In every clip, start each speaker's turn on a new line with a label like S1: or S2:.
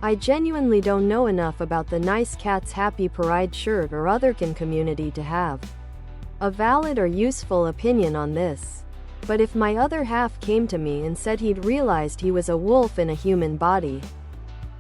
S1: I genuinely don't know enough about the nice Cats Happy Purride Shirt or other can community to have a valid or useful opinion on this. But if my other half came to me and said he'd realized he was a wolf in a human body,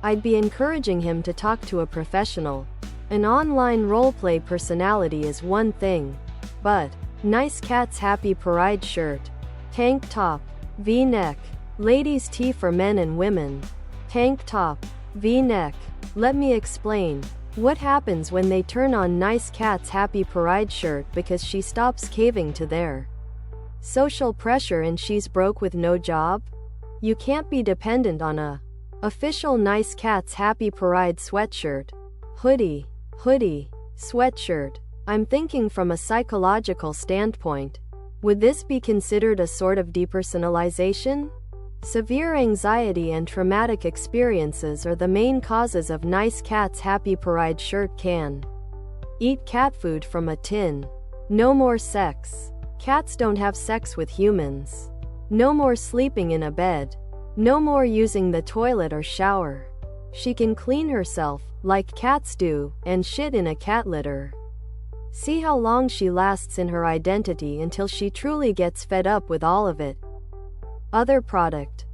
S1: I'd be encouraging him to talk to a professional. An online roleplay personality is one thing, but nice Cats Happy Purride Shirt, tank top, V-neck, ladies' tee for men and women, tank top, V-neck. Let me explain. What happens when they turn on nice Cats Happy Purride Shirt because she stops caving to their social pressure and she's broke with no job? You can't be dependent on a official nice Cats Happy Purride sweatshirt, hoodie, sweatshirt. I'm thinking from a psychological standpoint. Would this be considered a sort of depersonalization? Severe anxiety and traumatic experiences are the main causes of nice Cats Happy Purride Shirt can eat cat food from a tin. No more sex. Cats don't have sex with humans. No more sleeping in a bed. No more using the toilet or shower. She can clean herself, like cats do, and shit in a cat litter. See how long she lasts in her identity until she truly gets fed up with all of it. Other product.